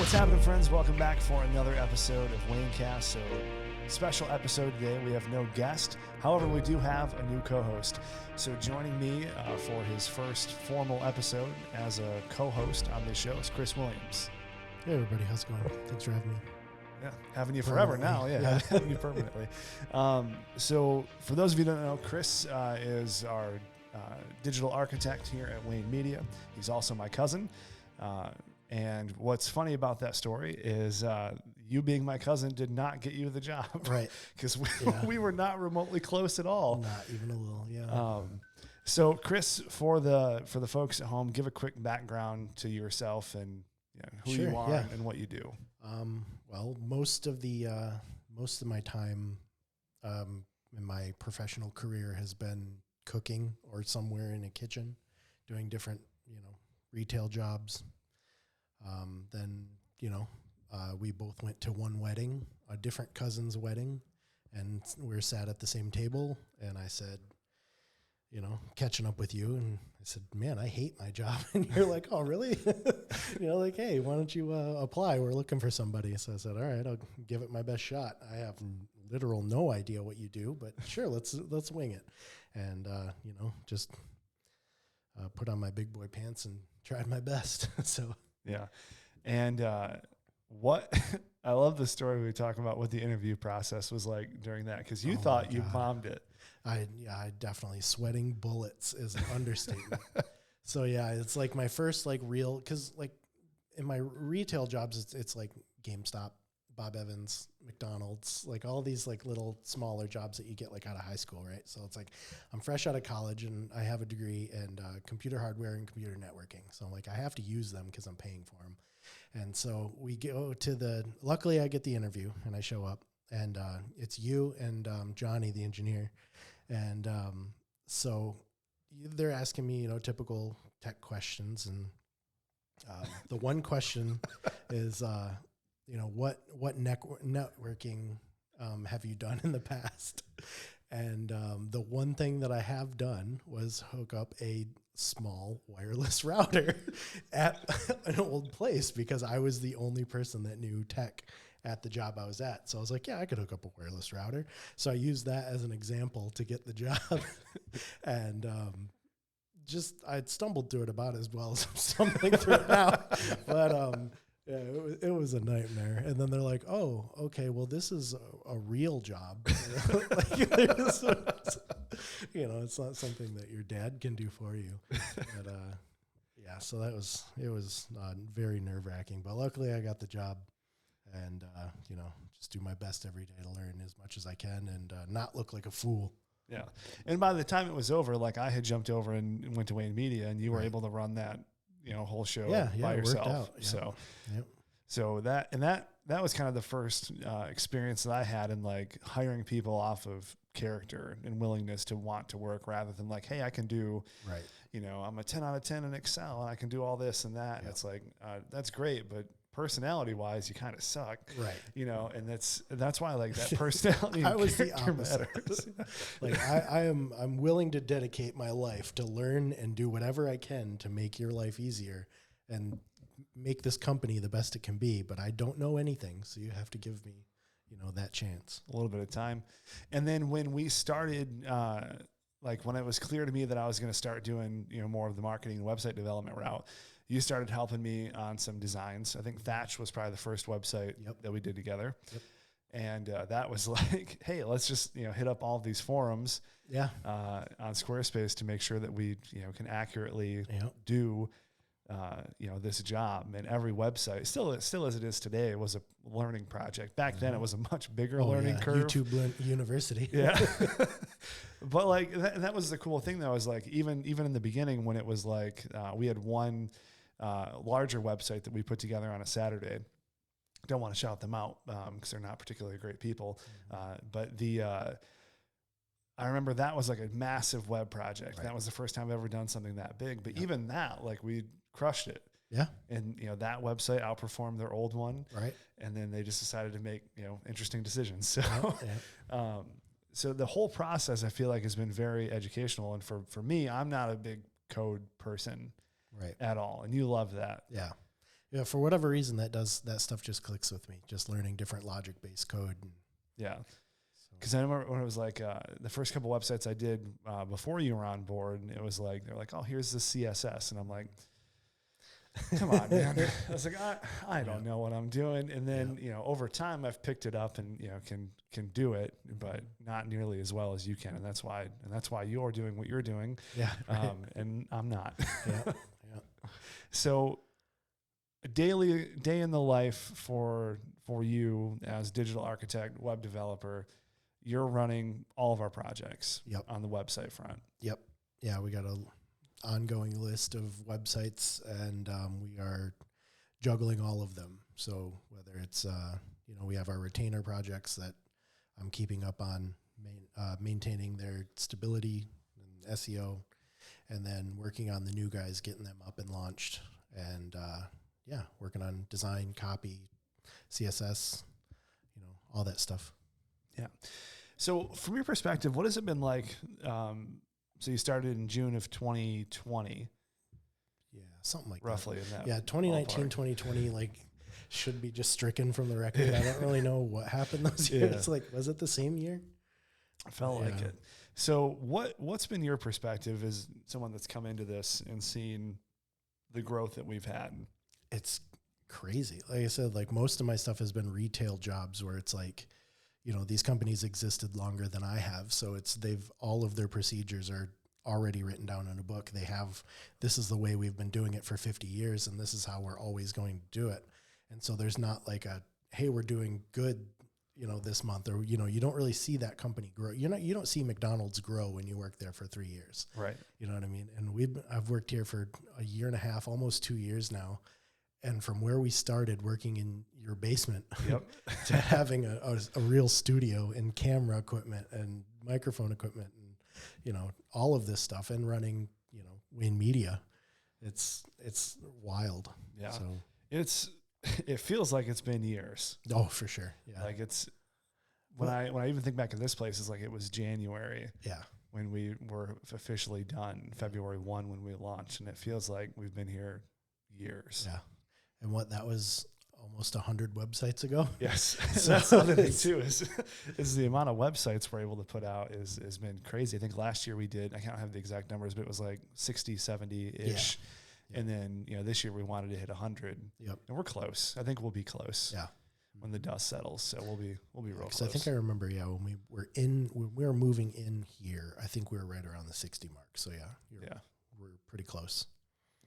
What's happening, friends? Welcome back for another episode of Waynecast. So, special episode today. We have no guest. However, we do have a new co-host. So, joining me for his first formal episode as a co-host on this show is Chris Williams. Hey, everybody. How's it going? Thanks for having me. Yeah, having you forever now. Yeah, having you permanently. So, for those of you who don't know, Chris is our digital architect here at Wayne Media. He's also my cousin. And what's funny about that story is you being my cousin did not get you the job. Right. Because we were not remotely close at all. Not even a little, yeah. So, Chris, for the folks at home, give a quick background to yourself and who you are and what you do. Well, most of my time in my professional career has been cooking or somewhere in a kitchen, doing different, retail jobs. Then, we both went to one wedding, a different cousin's wedding, and we were sat at the same table. And I said, catching up with you. And I said, man, I hate my job. And you're like, oh, really? Like, hey, why don't you apply? We're looking for somebody. So I said, all right, I'll give it my best shot. I have literal no idea what you do, but sure, let's wing it. And, just put on my big boy pants and tried my best. So. Yeah. And what I love the story we were talking about what the interview process was like during that, because you thought you bombed it. I definitely sweating bullets is an understatement. So yeah, it's like my first real, because in my retail jobs, it's like GameStop, Bob Evans, McDonald's, all these little smaller jobs that you get out of high school, right? So it's I'm fresh out of college and I have a degree in computer hardware and computer networking. So I have to use them because I'm paying for them. And so we go to luckily I get the interview and I show up and it's you and Johnny, the engineer. And so they're asking me, typical tech questions. And the one question is, what networking have you done in the past? And the one thing that I have done was hook up a small wireless router at an old place because I was the only person that knew tech at the job I was at. So I was like, yeah, I could hook up a wireless router. So I used that as an example to get the job. And I'd stumbled through it about as well as I'm stumbling through it now. But yeah, it was a nightmare. And then they're like, oh, okay, well, this is a real job. It's not something that your dad can do for you. But yeah, so it was very nerve-wracking. But luckily I got the job and, just do my best every day to learn as much as I can and not look like a fool. Yeah. And by the time it was over, I had jumped over and went to Wayne Media and you were able to run that whole show by yourself. Worked out. So, yep. So that was kind of the first experience that I had in hiring people off of character and willingness to want to work rather than hey, I can do, right. I'm a 10 out of 10 in Excel and I can do all this and that. Yep. And it's that's great, but personality wise, you kind of suck, right? And that's why that personality. I was the opposite. I'm willing to dedicate my life to learn and do whatever I can to make your life easier and make this company the best it can be. But I don't know anything, so you have to give me, that chance. A little bit of time, and then when we started. When it was clear to me that I was going to start doing, more of the marketing and website development route, you started helping me on some designs. I think Thatch was probably the first website that we did together. Yep. And that was hey, let's just, hit up all of these forums on Squarespace to make sure that we, can accurately do, this job. And every website, still as it is today, it was a learning project. Back then, it was a much bigger learning curve. YouTube University. Yeah. But that was the cool thing though, is even in the beginning when it was we had one larger website that we put together on a Saturday. Don't want to shout them out because they're not particularly great people. But I remember that was a massive web project. Right. That was the first time I've ever done something that big. But even that, we crushed it. Yeah. And, that website outperformed their old one. Right. And then they just decided to make, interesting decisions. So, so the whole process I feel has been very educational. And for me, I'm not a big code person at all. And you love that. Yeah. Yeah, for whatever reason, that stuff just clicks with me. Just learning different logic-based code. Yeah. Because I remember when it was like the first couple websites I did before you were on board, and it was like, they're like, oh, here's the CSS. And I'm like, come on, man. I was like, I don't know what I'm doing. And then, over time I've picked it up and, can do it, but not nearly as well as you can. And that's why you're doing what you're doing. Yeah. Right. And I'm not. Yeah. So a day in the life for you as digital architect, web developer, you're running all of our projects on the website front. Yep. Yeah. We got a ongoing list of websites, and we are juggling all of them. So whether it's, we have our retainer projects that I'm keeping up on, maintaining their stability and SEO, and then working on the new guys, getting them up and launched, and working on design, copy, CSS, all that stuff. Yeah. So from your perspective, what has it been like? So you started in June of 2020. Yeah, something like roughly that. In that. Yeah, 2019, 2020, should be just stricken from the record. I don't really know what happened those years. Was it the same year? I felt like it. So what's been your perspective as someone that's come into this and seen the growth that we've had? It's crazy. Like I said, most of my stuff has been retail jobs where it's these companies existed longer than I have. So all of their procedures are already written down in a book. This is the way we've been doing it for 50 years. And this is how we're always going to do it. And so there's not hey, we're doing good, this month, or, you don't really see that company grow. You don't see McDonald's grow when you work there for 3 years. Right. You know what I mean? And I've worked here for a year and a half, almost 2 years now. And from where we started working in your basement to having a real studio and camera equipment and microphone equipment and, all of this stuff, and running, Wayne Media, it's wild. Yeah. So it feels like it's been years. Oh, for sure. Yeah. When I even think back in this place, it's like it was January. Yeah. When we were officially done, February 1 when we launched, and it feels like we've been here years. Yeah. And that was almost 100 websites ago. Yes. So that's the other thing too, is the amount of websites we're able to put out has been crazy. I think last year we did, I can't have the exact numbers, but it was like 60, 70-ish. Yeah. And then, this year we wanted to hit 100. Yep. And we're close. I think we'll be close. Yeah. When the dust settles. So we'll be real close. I think I remember, when we were moving in here, I think we were right around the 60 mark. So we're pretty close.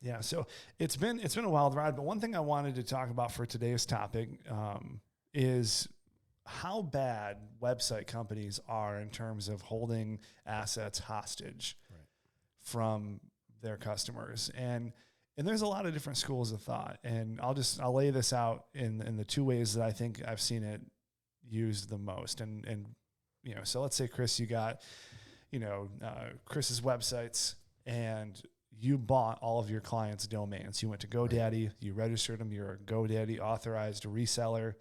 Yeah, so it's been a wild ride, but one thing I wanted to talk about for today's topic is how bad website companies are in terms of holding assets hostage from their customers. And there's a lot of different schools of thought, and I'll lay this out in the two ways that I think I've seen it used the most. And so let's say, Chris, you got Chris's websites, and you bought all of your clients' domains. You went to GoDaddy, you registered them, you're a GoDaddy authorized reseller.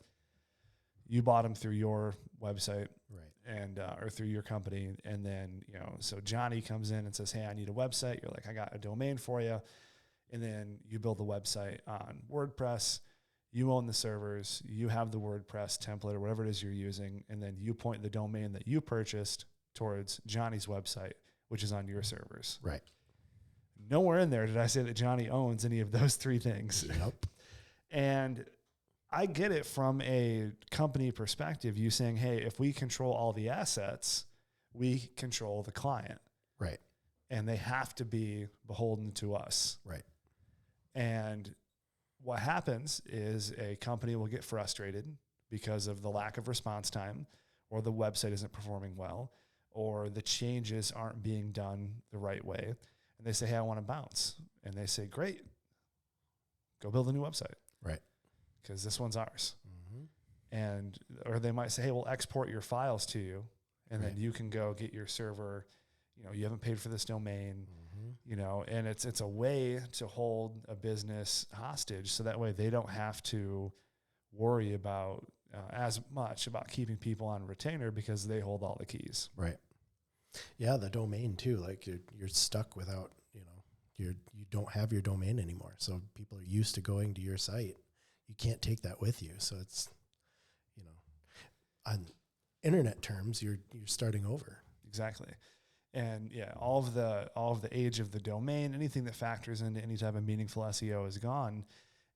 You bought them through your website, and or through your company. And then, so Johnny comes in and says, hey, I need a website. You're like, I got a domain for you. And then you build the website on WordPress. You own the servers. You have the WordPress template or whatever it is you're using. And then you point the domain that you purchased towards Johnny's website, which is on your servers. Right. Nowhere in there did I say that Johnny owns any of those three things. Yep. And I get it from a company perspective, you saying, hey, if we control all the assets, we control the client. Right. And they have to be beholden to us. Right. And what happens is a company will get frustrated because of the lack of response time, or the website isn't performing well, or the changes aren't being done the right way. And they say, hey, I want to bounce. And they say, great, go build a new website. Right. Because this one's ours. Mm-hmm. Or they might say, hey, we'll export your files to you. And then you can go get your server. You haven't paid for this domain, and it's a way to hold a business hostage. So that way they don't have to worry about as much about keeping people on retainer because they hold all the keys. Right. Yeah. The domain too, like you're stuck without, you don't have your domain anymore. So people are used to going to your site you can't take that with you. So it's, you know, on internet terms, you're starting over. Exactly. And yeah, all of the age of the domain, anything that factors into any type of meaningful SEO is gone.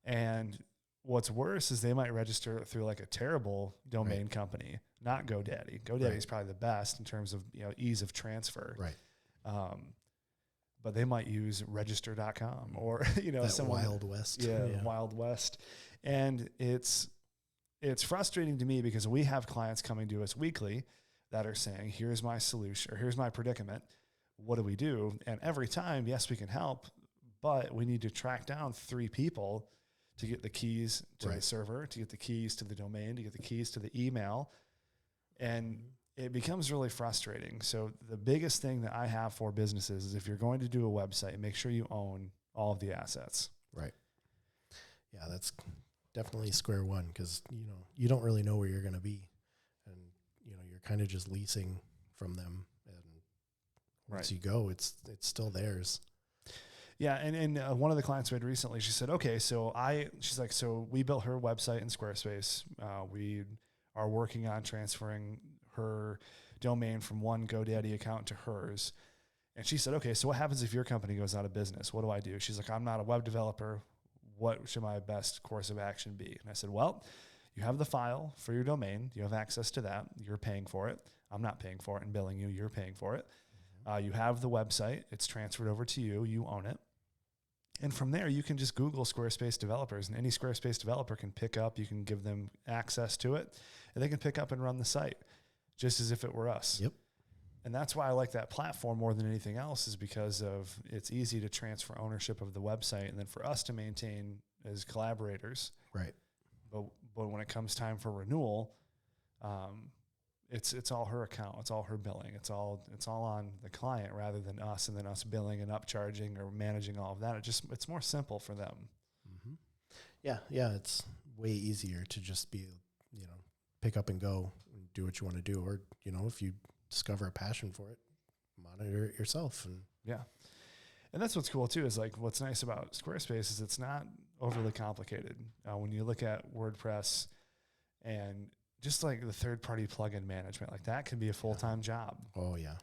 And what's worse is they might register through like a terrible domain company, not GoDaddy. GoDaddy is probably the best in terms of, you know, ease of transfer. Right. But they might use register.com or, you know, that Wild West. Yeah, Wild West. And it's frustrating to me because we have clients coming to us weekly that are saying, here's my solution, or here's my predicament. What do we do? And every time, yes, we can help, but we need to track down 3 people to get the keys to the server, to get the keys to the domain, to get the keys to the email. And it becomes really frustrating. So the biggest thing that I have for businesses is if you're going to do a website, make sure you own all of the assets. Right. Yeah, that's definitely square one, because, you know, you don't really know where you're going to be. And, you know, you're kind of just leasing from them. And once you go, it's still theirs. Yeah, and one of the clients we had recently, she said, okay, so we built her website in Squarespace. We are working on transferring her domain from one GoDaddy account to hers. And she said, okay, so what happens if your company goes out of business? What do I do? She's like, I'm not a web developer. What should my best course of action be? And I said, well, you have the file for your domain. You have access to that. You're paying for it. I'm not paying for it and billing you. You're paying for it. You have the website. It's transferred over to you. You own it. And from there, you can just Google Squarespace developers, and any Squarespace developer can pick up. You can give them access to it, and they can pick up and run the site just as if it were us. Yep. And that's why I like that platform more than anything else, is because of it's easy to transfer ownership of the website, and then for us to maintain as collaborators. Right. But when it comes time for renewal, it's all her account. It's all her billing. It's all on the client rather than us, and then us billing and upcharging or managing all of that. It's more simple for them. Mm-hmm. Yeah. It's way easier to just be, you know, pick up and go and do what you want to do. Or, you know, if you discover a passion for it, monitor it yourself. And yeah. And that's what's cool too, is like what's nice about Squarespace is it's not overly complicated. When you look at WordPress and just like the third-party plugin management, like that can be a full-time job. Oh yeah.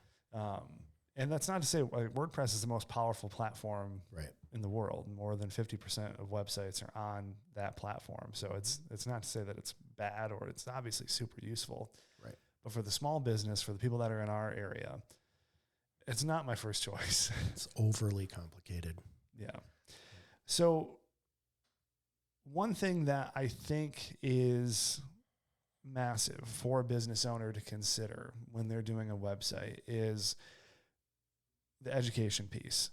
And that's not to say like WordPress is the most powerful platform right. in the world. More than 50% of websites are on that platform. So it's not to say that it's bad, or it's obviously super useful. Right. But for the small business, for the people that are in our area, it's not my first choice. It's overly complicated. Yeah. So one thing that I think is massive for a business owner to consider when they're doing a website is the education piece.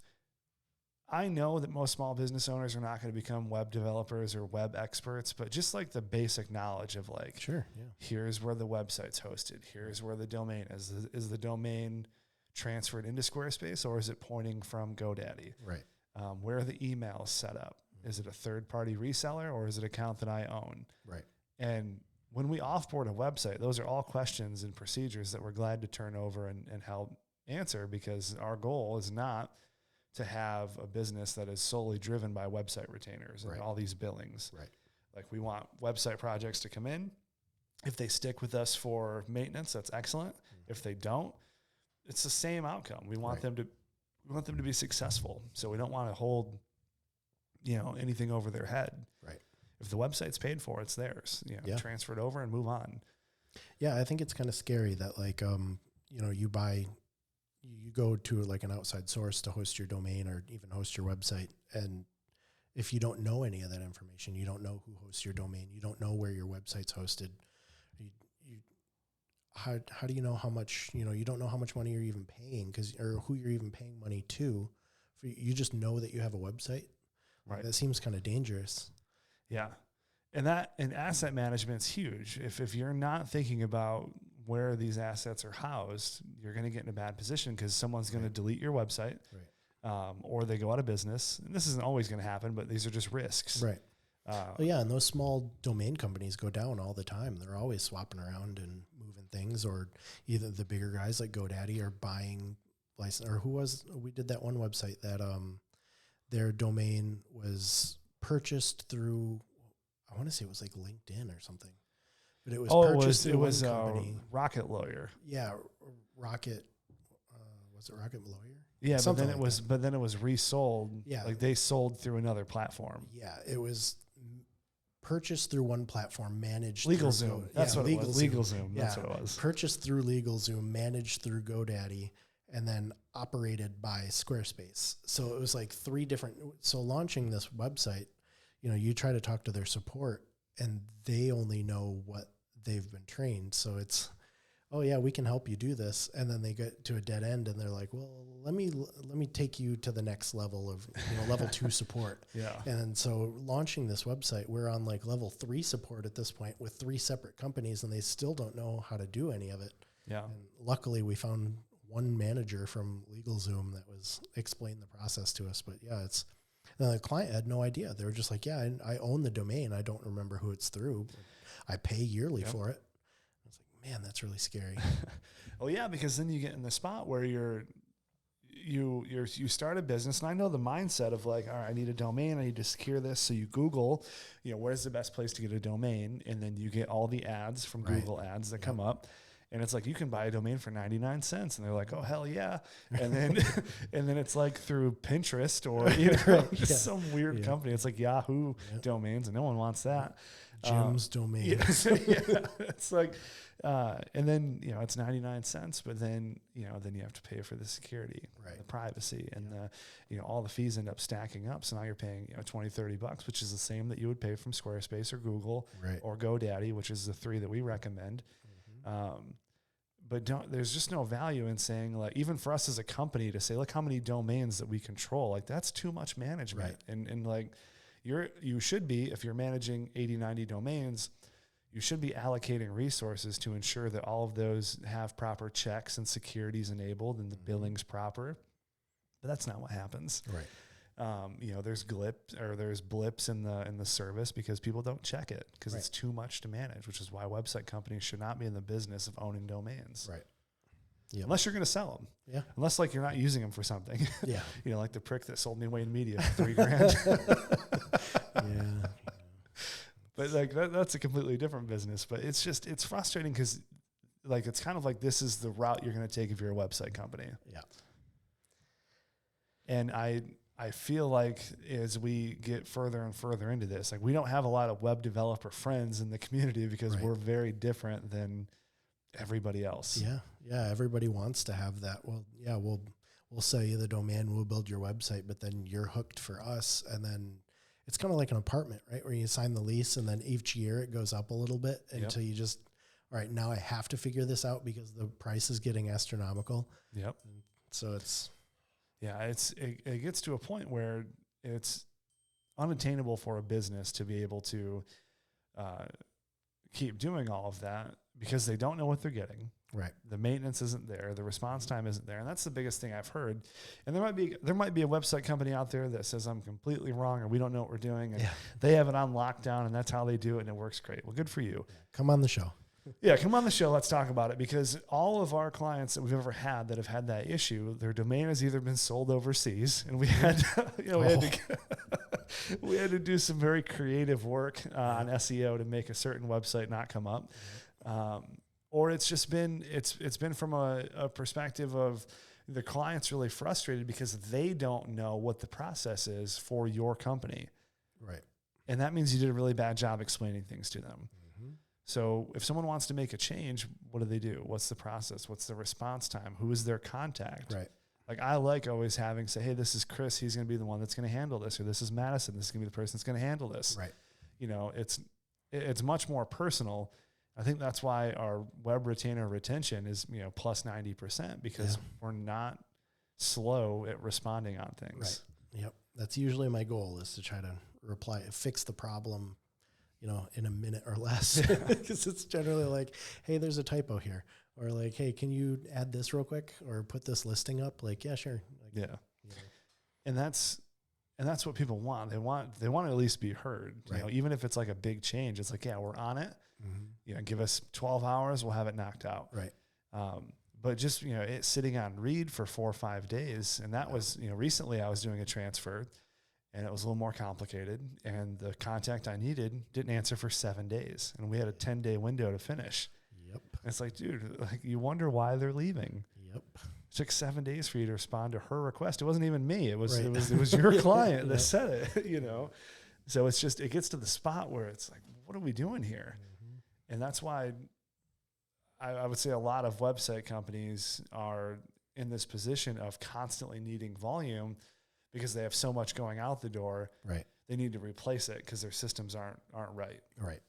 I know that most small business owners are not going to become web developers or web experts, but just like the basic knowledge of like, sure, yeah, here's where the website's hosted. Here's where the domain is. Is the domain transferred into Squarespace, or is it pointing from GoDaddy? Right. Where are the emails set up? Is it a third-party reseller, or is it an account that I own? Right. And when we offboard a website, those are all questions and procedures that we're glad to turn over and help answer, because our goal is not to have a business that is solely driven by website retainers and all these billings. Right. Like, we want website projects to come in. If they stick with us for maintenance, that's excellent. If they don't, it's the same outcome. We want them to be successful. So we don't want to hold, anything over their head. Right. If the website's paid for, it's theirs. Transfer it over and move on. Yeah, I think it's kind of scary that you go to like an outside source to host your domain or even host your website, and if you don't know any of that information, you don't know who hosts your domain, you don't know where your website's hosted. How do you know how much, you don't know how much money you're even paying or who you're even paying money to. You just know that you have a website. Right. That seems kind of dangerous. Yeah. And asset management's huge. If you're not thinking about where these assets are housed, you're going to get in a bad position, because someone's going to delete your website, or they go out of business. And this isn't always going to happen, but these are just risks. Right. And those small domain companies go down all the time. They're always swapping around and moving things, or either the bigger guys like GoDaddy are buying license, or we did that one website that their domain was purchased through I want to say it was like LinkedIn or something, but it was it through was one company. Rocket Lawyer. Yeah, Rocket. Was it Rocket Lawyer? Yeah, Something like that. but then it was resold. Yeah. Like they sold through another platform. Yeah, it was purchased through one platform, managed LegalZoom. That's what it was. LegalZoom. Yeah, That's what it was. Purchased through LegalZoom, managed through GoDaddy, and then operated by Squarespace. So it was like 3 different. So launching this website, you try to talk to their support, and they only know what they've been trained. So it's, oh yeah, we can help you do this, and then they get to a dead end, and they're like, well, let me take you to the next level of level 2 support. Yeah. And so launching this website, we're on like level 3 support at this point with 3 separate companies, and they still don't know how to do any of it. Yeah. And luckily, we found one manager from LegalZoom that was explained the process to us. But yeah, the client had no idea. They were just like, yeah, I own the domain. I don't remember who it's through. I pay yearly for it. I was like, man, that's really scary. Well, yeah, because then you get in the spot where you start a business, and I know the mindset of like, all right, I need a domain, I need to secure this. So you Google, where's the best place to get a domain, and then you get all the ads from Google ads that come up. And it's like, you can buy a domain for 99 cents. And they're like, oh, hell yeah. And then and then it's like through Pinterest or just some weird company. It's like Yahoo domains, and no one wants that. Jim's domains. Yeah. It's like, and then, it's 99 cents, but then you have to pay for the security, the privacy, and all the fees end up stacking up. So now you're paying, $20-$30, which is the same that you would pay from Squarespace or Google or GoDaddy, which is the 3 that we recommend. But there's just no value in saying, like, even for us as a company to say, look how many domains that we control. Like, that's too much management. And like, you should be, if you're managing 80, 90 domains, you should be allocating resources to ensure that all of those have proper checks and securities enabled and the billing's proper. But that's not what happens. Right. There's blips in the service because people don't check it because it's too much to manage, which is why website companies should not be in the business of owning domains. Right. Yep. Unless you're going to sell them. Yeah. Unless like you're not using them for something. Yeah. Like the prick that sold me Wayne Media for $3,000. Yeah. But like that's a completely different business. But it's frustrating because like it's kind of like this is the route you're going to take if you're a website company. Yeah. And I feel like as we get further and further into this, like we don't have a lot of web developer friends in the community because we're very different than everybody else. Yeah. Yeah. Everybody wants to have that. Well, yeah, we'll sell you the domain, we'll build your website, but then you're hooked for us. And then it's kind of like an apartment, right? Where you sign the lease and then each year it goes up a little bit until you just, all right, now I have to figure this out because the price is getting astronomical. Yep. And so it's, yeah, it gets to a point where it's unattainable for a business to be able to keep doing all of that because they don't know what they're getting. Right. The maintenance isn't there. The response time isn't there. And that's the biggest thing I've heard. And there might be a website company out there that says I'm completely wrong or we don't know what we're doing. And they have it on lockdown and that's how they do it and it works great. Well, good for you. Come on the show. Yeah, come on the show. Let's talk about it because all of our clients that we've ever had that have had that issue, their domain has either been sold overseas, and we had, we had to do some very creative work on SEO to make a certain website not come up, or it's just been it's been from a perspective of the client's really frustrated because they don't know what the process is for your company, right? And that means you did a really bad job explaining things to them. So if someone wants to make a change, what do? What's the process? What's the response time? Who is their contact? Right. Like I like always having say, hey, this is Chris. He's going to be the one that's going to handle this. Or this is Madison. This is going to be the person that's going to handle this. Right. It's much more personal. I think that's why our web retainer retention is, plus 90% because we're not slow at responding on things. Right. Yep. That's usually my goal is to try to fix the problem in a minute or less, because it's generally like, hey, there's a typo here, or like, hey, can you add this real quick or put this listing up? Like, yeah, sure. Like, And that's what people want. They want to at least be heard, even if it's like a big change, it's like, yeah, we're on it. Give us 12 hours. We'll have it knocked out. Right. But just, it's sitting on read for 4 or 5 days. And that was, recently I was doing a transfer and it was a little more complicated. And the contact I needed didn't answer for 7 days, and we had a 10-day window to finish. Yep. And it's like, dude, like you wonder why they're leaving. Yep. It took 7 days for you to respond to her request. It wasn't even me. It was Right. it was your client that said it. You know, so it's just it gets to the spot where it's like, what are we doing here? And that's why I would say a lot of website companies are in this position of constantly needing volume because they have so much going out the door. Right. They need to replace it because their systems aren't right. Right.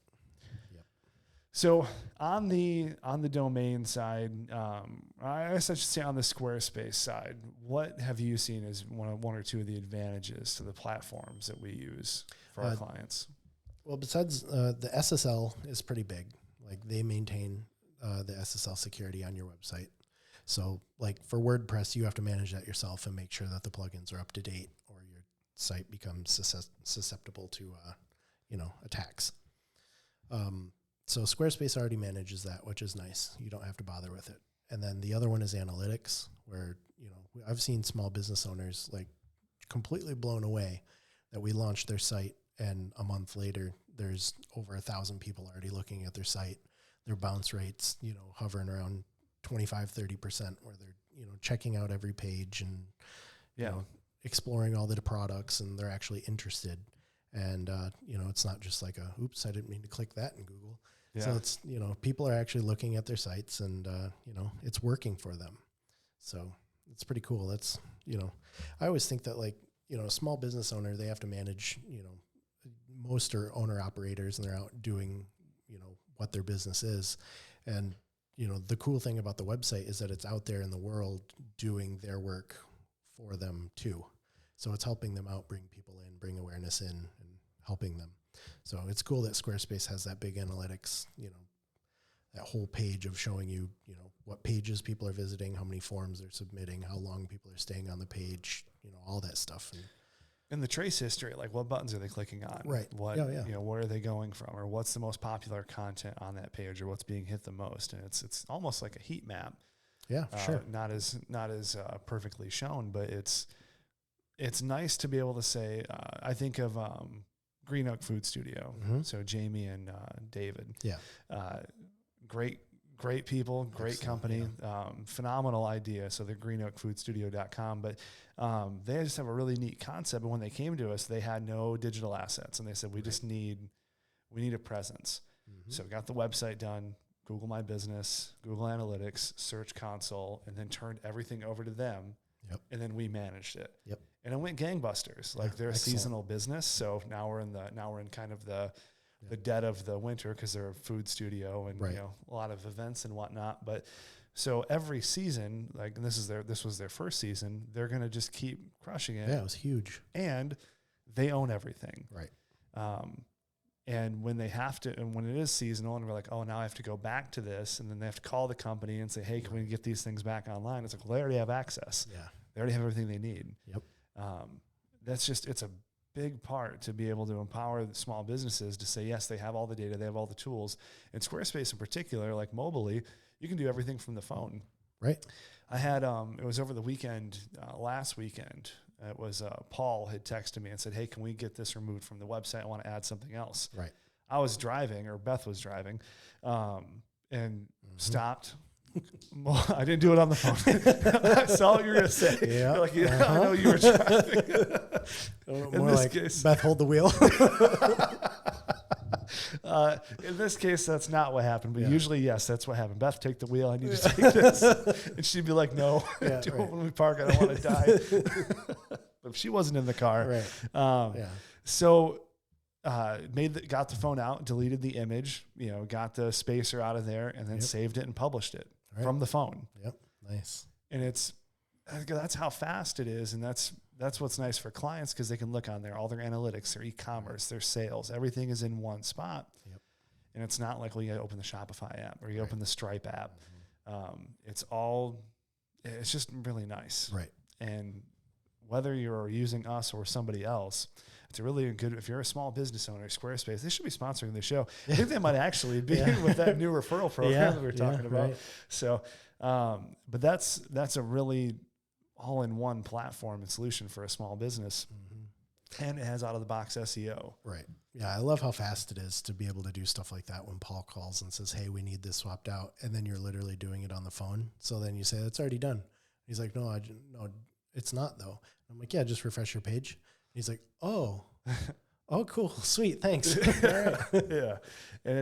So on the domain side, I guess I should say on the Squarespace side, what have you seen as one or two of the advantages to the platforms that we use for our clients? Well, besides the SSL is pretty big. Like they maintain the SSL security on your website. So like for WordPress, you have to manage that yourself and make sure that the plugins are up to date or your site becomes susceptible to, attacks. So Squarespace already manages that, which is nice. You don't have to bother with it. And then the other one is analytics, where, I've seen small business owners like completely blown away that we launched their site and a month later there's over 1,000 people already looking at their site. Their bounce rates, hovering around 25-30%, where they're, checking out every page and, exploring all the products, and they're actually interested. And, it's not just like oops, I didn't mean to click that in Google. Yeah. So it's, people are actually looking at their sites and, it's working for them. So it's pretty cool. That's, I always think that like, a small business owner, they have to manage, most are owner operators and they're out doing, what their business is. And, the cool thing about the website is that it's out there in the world doing their work for them too. So it's helping them out, bring people in, bring awareness in, and helping them. So it's cool that Squarespace has that big analytics, that whole page of showing you, what pages people are visiting, how many forms they're submitting, how long people are staying on the page, all that stuff. And the trace history, like what buttons are they clicking on? Right. What, where are they going from, or what's the most popular content on that page, or what's being hit the most? And it's almost like a heat map. Yeah, sure. Not as perfectly shown, but it's nice to be able to say, I think of Green Oak Food Studio. Mm-hmm. So Jamie and David. Yeah. Great people, great company, phenomenal idea. So they're greenoakfoodstudio.com, but they just have a really neat concept. And when they came to us, they had no digital assets, and they said, we need a presence. Mm-hmm. So got the website done, Google My Business, Google Analytics, Search Console, and then turned everything over to them. Yep. And then we managed it. Yep. And it went gangbusters. Like they're a seasonal business. So now we're in kind of the dead of the winter because they're a food studio and a lot of events and whatnot. But so every season, like this was their first season, they're gonna just keep crushing it. Yeah, it was huge. And they own everything. Right. And when they have to, and when it is seasonal, and we're like, oh, now I have to go back to this, and then they have to call the company and say, hey, can we get these things back online? It's like, well, they already have access. Yeah. They already have everything they need. Yep. It's a big part to be able to empower the small businesses to say, yes, they have all the data, they have all the tools. And Squarespace in particular, like mobily, you can do everything from the phone. Right. I had, it was over the weekend, last weekend, it was Paul had texted me and said, hey, can we get this removed from the website? I want to add something else. Right. I was driving, or Beth was driving, and stopped. I didn't do it on the phone. I saw what you were going to say. Yeah. Like, I know you were driving. More like case, Beth, hold the wheel. In this case, that's not what happened. But usually, yes, that's what happened. Beth, take the wheel. I need to take this. And she'd be like, no, do it when we park. I don't want to die. But she wasn't in the car. Right. So got the phone out, deleted the image, got the spacer out of there, and then saved it and published it from the phone. Yep. Nice. And that's how fast it is. And that's what's nice for clients, because they can look on there, all their analytics, their e-commerce, their sales, everything is in one spot. Yep. And it's not like, well, you open the Shopify app or you open the Stripe app. Mm-hmm. It's just really nice. Right. And whether you're using us or somebody else, it's a really good, if you're a small business owner, Squarespace, they should be sponsoring the show. I think they might actually be with that new referral program that we were talking about. Right. So, but that's a really all-in-one platform and solution for a small business. Mm-hmm. And it has out of the box SEO. Right. Yeah. I love how fast it is to be able to do stuff like that when Paul calls and says, hey, we need this swapped out. And then you're literally doing it on the phone. So then you say, that's already done. He's like, no, no, it's not though. I'm like, yeah, just refresh your page. He's like, oh, cool. Sweet. Thanks. All right. Yeah. And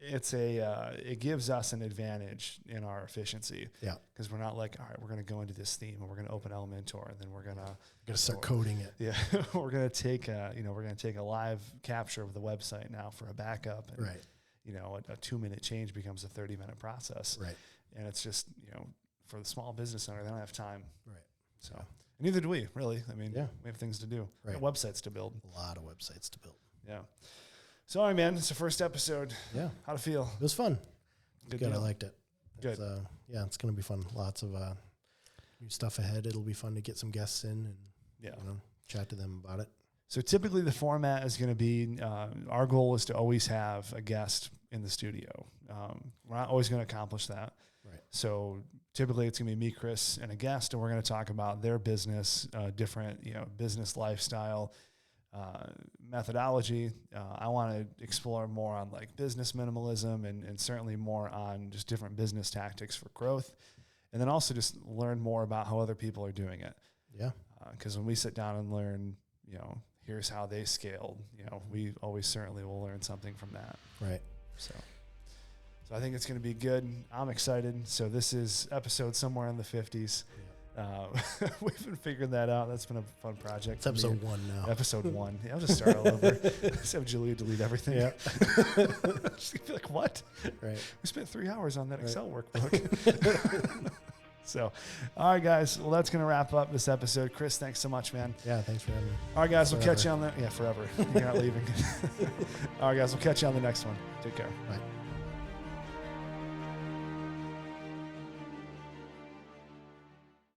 it gives us an advantage in our efficiency. Yeah. Because we're not like, all right, we're going to go into this theme and we're going to open Elementor and then we're going to start coding it. Yeah. We're going to take a live capture of the website now for a backup. And, right. A 2-minute change becomes a 30-minute process. Right. And it's just, for the small business owner, they don't have time. Right. So, and neither do we, really. I mean, yeah. we have things to do. Right. Websites to build. A lot of websites to build. Yeah. So, all right, man. It's the first episode. Yeah. How'd it feel? It was fun. Good. I liked it. Good. It's going to be fun. Lots of new stuff ahead. It'll be fun to get some guests in and chat to them about it. So typically the format is going to be, our goal is to always have a guest in the studio. We're not always going to accomplish that. Right. So typically it's going to be me, Chris, and a guest, and we're going to talk about their business, different, business lifestyle, methodology. I want to explore more on like business minimalism and certainly more on just different business tactics for growth. And then also just learn more about how other people are doing it. Yeah. Because when we sit down and learn, here's how they scaled, we always certainly will learn something from that. Right. So I think it's going to be good. I'm excited. So this is episode somewhere in the 50s. Yeah. We've been figuring that out. That's been a fun project. It's episode 1 now. Episode 1. Yeah, I'll just start all over. Just have Julia delete everything. Yeah. She's gonna be like, what? Right. We spent 3 hours on that Excel workbook. So, all right, guys. Well, that's going to wrap up this episode. Chris, thanks so much, man. Yeah, thanks for having me. All right, guys. We'll catch you on the... Yeah, forever. You're not leaving. All right, guys. We'll catch you on the next one. Take care. Bye.